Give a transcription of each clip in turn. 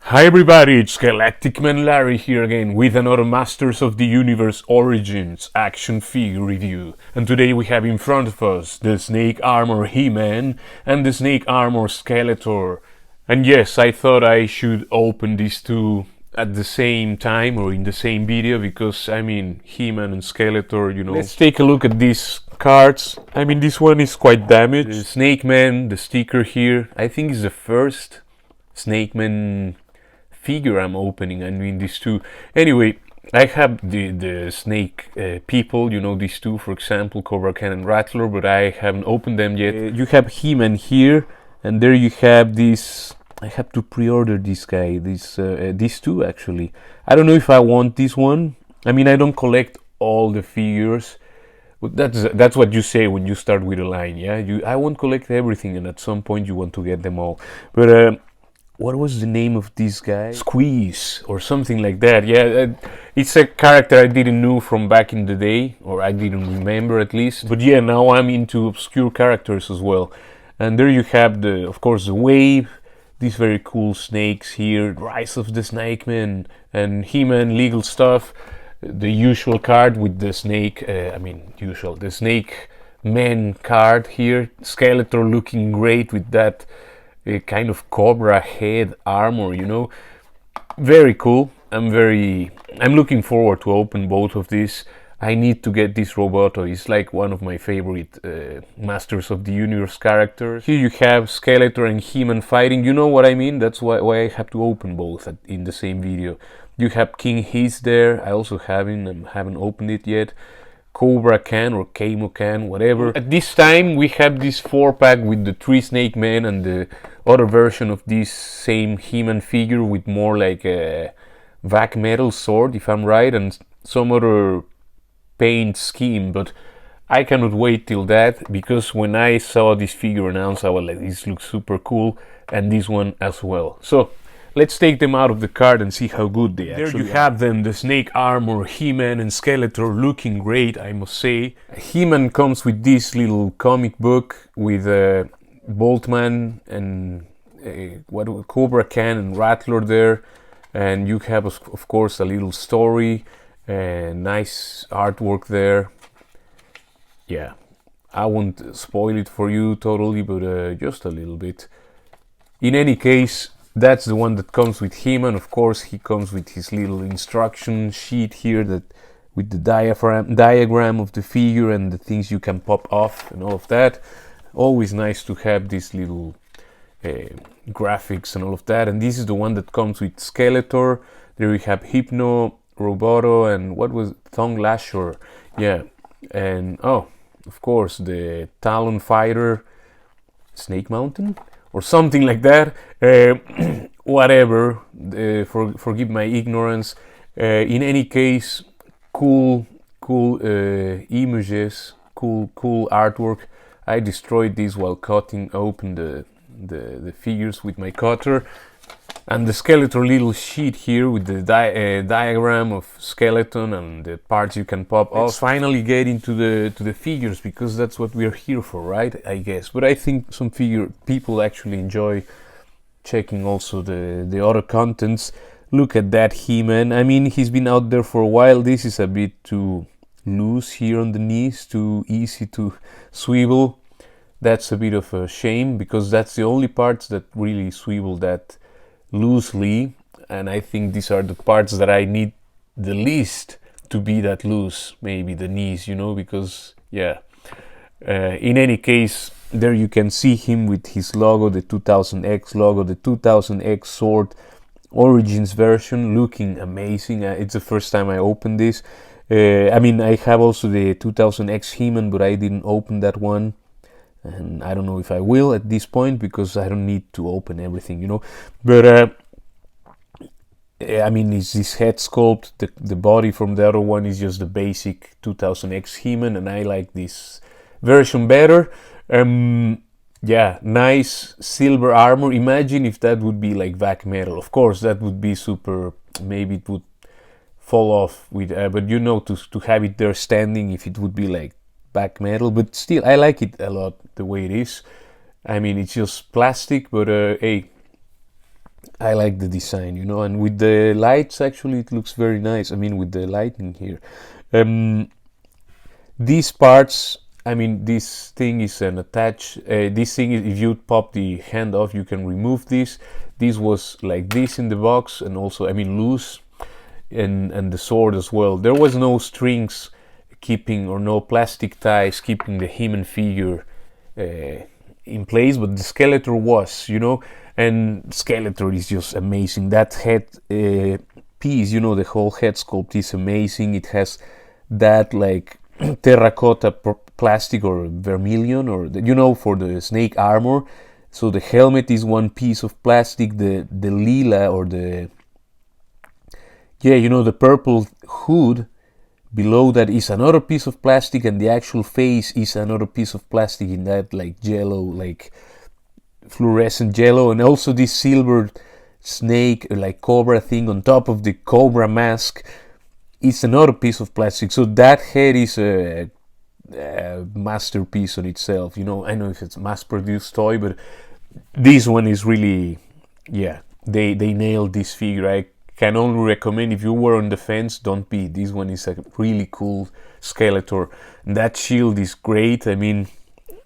Hi everybody, it's Galactic Man Larry here again with another Masters of the Universe Origins action figure review. And today we have in front of us the Snake Armor He-Man and the Snake Armor Skeletor. And yes, I thought I should open these two at the same time or in the same video because, I mean, He-Man and Skeletor, you know. Let's take a look at these cards. I mean, this one is quite damaged. The Snake Man, the sticker here, I think is the first Snake Man figure I'm opening. I mean, these two. Anyway, I have the snake people, you know, these two, for example, Cobra Can and Rattler, but I haven't opened them yet. You have He-Man here, and there you have this. I have to pre-order this guy, these two actually. I don't know if I want this one. I mean, I don't collect all the figures, but that's what you say when you start with a line, yeah. I won't collect everything, and at some point you want to get them all. But what was the name of this guy? Squeeze or something like that. Yeah, it's a character I didn't know from back in the day, or I didn't remember at least. But yeah, now I'm into obscure characters as well. And there you have of course, the Wave. These very cool snakes here. Rise of the Snake Man and He-Man legal stuff. The usual card with the snake. The Snake Man card here. Skeletor looking great with that. A kind of cobra head armor, you know. Very cool. I'm looking forward to open both of these. I need to get this Roboto. It's like one of my favorite Masters of the Universe characters. Here you have Skeletor and He-Man fighting. You know what I mean? That's why I have to open both in the same video. You have King Hiss there. I also haven't opened it yet. Cobra Can or Camo Can, whatever. At this time we have this 4-pack with the 3 Snake Men and the other version of this same He-Man figure with more like a vac metal sword, if I'm right, and some other paint scheme. But I cannot wait till that, because when I saw this figure announced, I was like, this looks super cool, and this one as well. So let's take them out of the card and see how good they actually are. There you have them, the Snake Armor, He-Man and Skeletor, looking great, I must say. He-Man comes with this little comic book with Boltman and Cobra Can and Rattler there. And you have, of course, a little story, nice artwork there. Yeah, I won't spoil it for you totally, but just a little bit. In any case, that's the one that comes with He-Man. Of course, he comes with his little instruction sheet here with the diagram of the figure and the things you can pop off and all of that. Always nice to have these little graphics and all of that. And this is the one that comes with Skeletor. There we have Hypno, Roboto, and what was Tongue Lasher? Yeah, and of course, the Talon Fighter, Snake Mountain, or something like that. Whatever, forgive my ignorance. In any case, cool images, cool artwork. I destroyed this while cutting open the figures with my cutter. And the Skeletor little sheet here with the diagram of skeleton and the parts you can pop off. Let's finally get into the figures, because that's what we're here for, right? I guess. But I think some people actually enjoy checking also the other contents. Look at that He-Man. I mean, he's been out there for a while. This is a bit too loose here on the knees, too easy to swivel. That's a bit of a shame, because that's the only parts that really swivel that loosely, and I think these are the parts that I need the least to be that loose. Maybe the knees, you know, because yeah. In any case, there you can see him with his logo, the 2000X logo, the 2000X sword Origins version, looking amazing. It's the first time I opened this. I mean, I have also the 2000X He-Man, but I didn't open that one. And I don't know if I will at this point, because I don't need to open everything, you know. But I mean, it's this head sculpt. The body from the other one is just the basic 2000X He-Man, and I like this version better. Yeah, nice silver armor. Imagine if that would be like vac metal. Of course, that would be super. Maybe it would fall off with, but you know, to have it there standing, if it would be like back metal. But still, I like it a lot the way it is. I mean, it's just plastic, but hey, I like the design, and with the lights, actually, it looks very nice. I mean, with the lighting here. Um, these parts, I mean, this thing is an attach. This thing is, if you pop the hand off, you can remove this. This was like this in the box, and also, I mean, loose, and the sword as well. There was no strings keeping, or no plastic ties keeping the He-Man figure in place, but the Skeletor was, and Skeletor is just amazing. That head piece, the whole head sculpt is amazing. It has that like terracotta plastic or vermilion, or for the snake armor. So the helmet is one piece of plastic. The lila, or the the purple hood below that is another piece of plastic, and the actual face is another piece of plastic in that like yellow, like fluorescent yellow. And also this silver snake, like cobra thing on top of the cobra mask, is another piece of plastic. So that head is a masterpiece on itself. I know if it's mass-produced toy, but this one is really, they nailed this figure. I can only recommend, if you were on the fence, don't be. This one is a really cool Skeletor. That shield is great. I mean,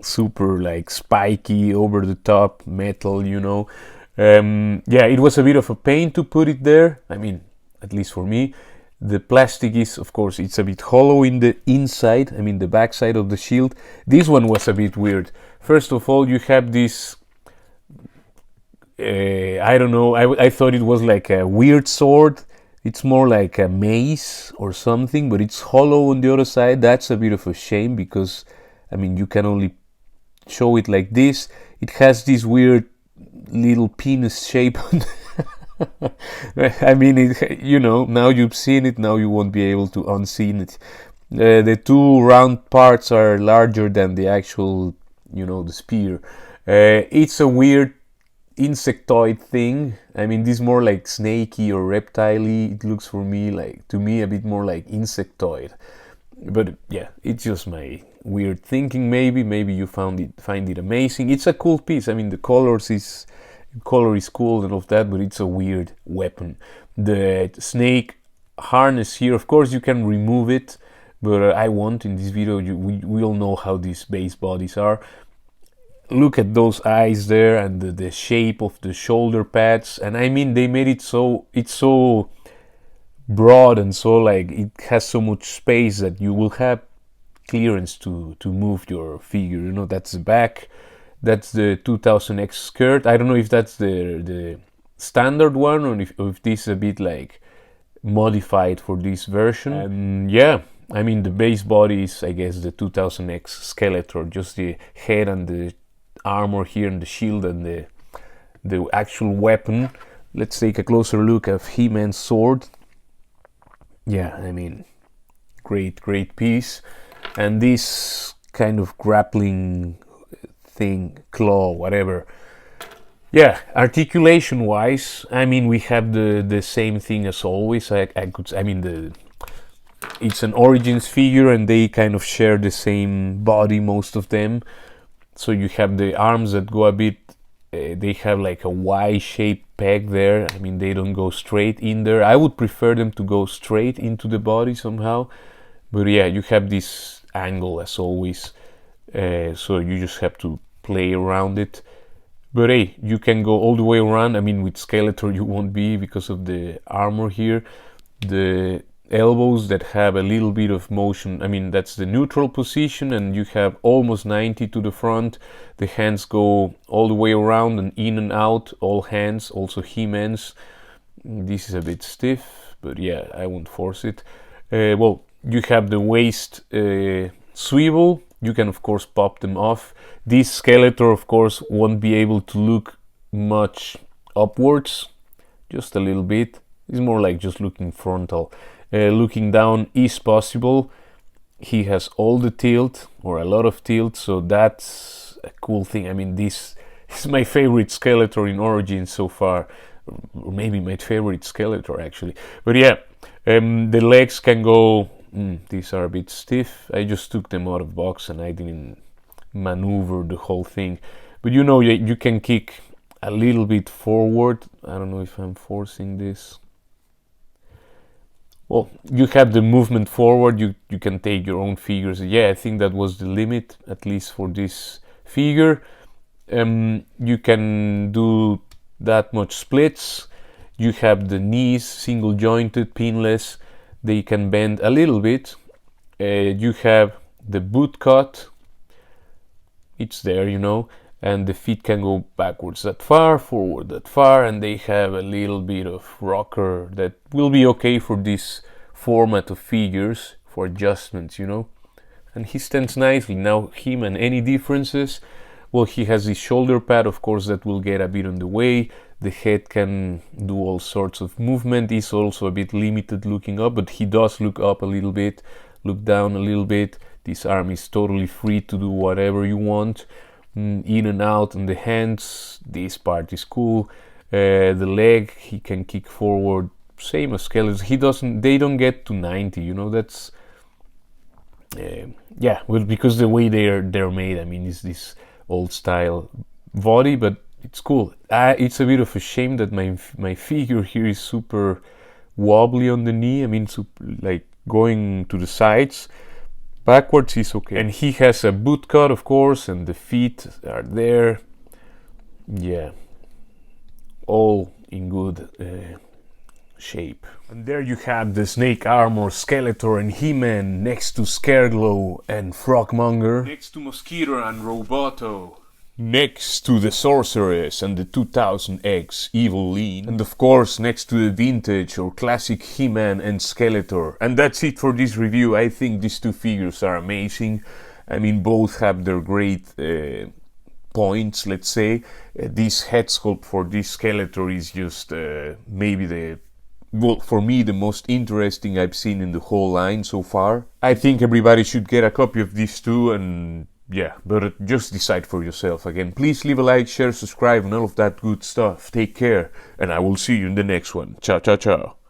super like spiky, over the top metal. It was a bit of a pain to put it there. I mean, at least for me. The plastic is, of course, it's a bit hollow in the inside, I mean the back side of the shield. This one was a bit weird. First of all, you have this, I don't know, I thought it was like a weird sword. It's more like a mace or something, but it's hollow on the other side. That's a bit of a shame, because, I mean, you can only show it like this. It has this weird little penis shape on I mean, now you've seen it, now you won't be able to unseen it. The two round parts are larger than the actual, the spear. It's a weird insectoid thing. I mean, this is more like snaky or reptile-y. It looks to me a bit more like insectoid. But yeah, it's just my weird thinking. Maybe you find it amazing. It's a cool piece. I mean, the color is cool and all of that, but it's a weird weapon. The snake harness here, of course you can remove it, but I won't in this video. We all know how these base bodies are. Look at those eyes there, and the shape of the shoulder pads. And I mean, they made it so it's so broad, and so like it has so much space that you will have clearance to move your figure. That's the back. That's the 2000X skirt. I don't know if that's the standard one, or if this is a bit like modified for this version. And I mean, the base body is, I guess, the 2000X Skeletor. Just the head and the armor here, and the shield, and the actual weapon. Let's take a closer look at He-Man's sword. Yeah, I mean, great piece. And this kind of grappling thing, claw, whatever. Yeah, articulation wise, I mean, we have the same thing as always. It's an Origins figure, and they kind of share the same body, most of them. So you have the arms that go a bit, they have like a Y-shaped peg there. I mean, they don't go straight in there. I would prefer them to go straight into the body somehow. But yeah, you have this angle as always. So you just have to play around it. But hey, you can go all the way around. I mean, with Skeletor you won't be, because of the armor here. The elbows that have a little bit of motion, I mean, that's the neutral position, and you have almost 90 to the front. The hands go all the way around and in and out, all hands, also He-Man's. This is a bit stiff, but yeah, I won't force it. Well, you have the waist swivel. You can of course pop them off. This Skeletor of course won't be able to look much upwards, just a little bit. It's more like just looking frontal. Looking down is possible. He has all the tilt, or a lot of tilt, so that's a cool thing. I mean, this is my favorite Skeletor in Origins so far, or maybe my favorite Skeletor actually. But yeah, the legs can go, these are a bit stiff. I just took them out of box and I didn't maneuver the whole thing. But you can kick a little bit forward. I don't know if I'm forcing this. Well, you have the movement forward, you can take your own figures. Yeah, I think that was the limit, at least for this figure. You can do that much splits. You have the knees single jointed, pinless. They can bend a little bit. You have the boot cut. It's there, you know, and the feet can go backwards that far, forward that far, and they have a little bit of rocker that will be okay for this format of figures for adjustments, you know. And he stands nicely. Now him and any differences, well, he has his shoulder pad, of course, that will get a bit on the way. The head can do all sorts of movement. He's also a bit limited looking up, but he does look up a little bit, look down a little bit. This arm is totally free to do whatever you want. In and out on the hands, this part is cool. The leg, he can kick forward, same as Skeletor. They don't get to 90, you know, that's... yeah, well, because the way they're made, I mean, it's this old style body, but it's cool. It's a bit of a shame that my figure here is super wobbly on the knee. I mean, like going to the sides. Backwards is okay. And he has a boot cut, of course, and the feet are there. Yeah, all in good shape. And there you have the Snake Armor, Skeletor and He-Man next to Scareglow and Frogmonger. Next to Mosquito and Roboto. Next to the Sorceress and the 2000X Evil Lean. And of course next to the vintage or classic He-Man and Skeletor. And that's it for this review. I think these two figures are amazing. I mean, both have their great points, let's say. This head sculpt for this Skeletor is just maybe the... well, for me, the most interesting I've seen in the whole line so far. I think everybody should get a copy of these two, and yeah, but just decide for yourself. Again, please leave a like, share, subscribe, and all of that good stuff. Take care, and I will see you in the next one. Ciao, ciao, ciao.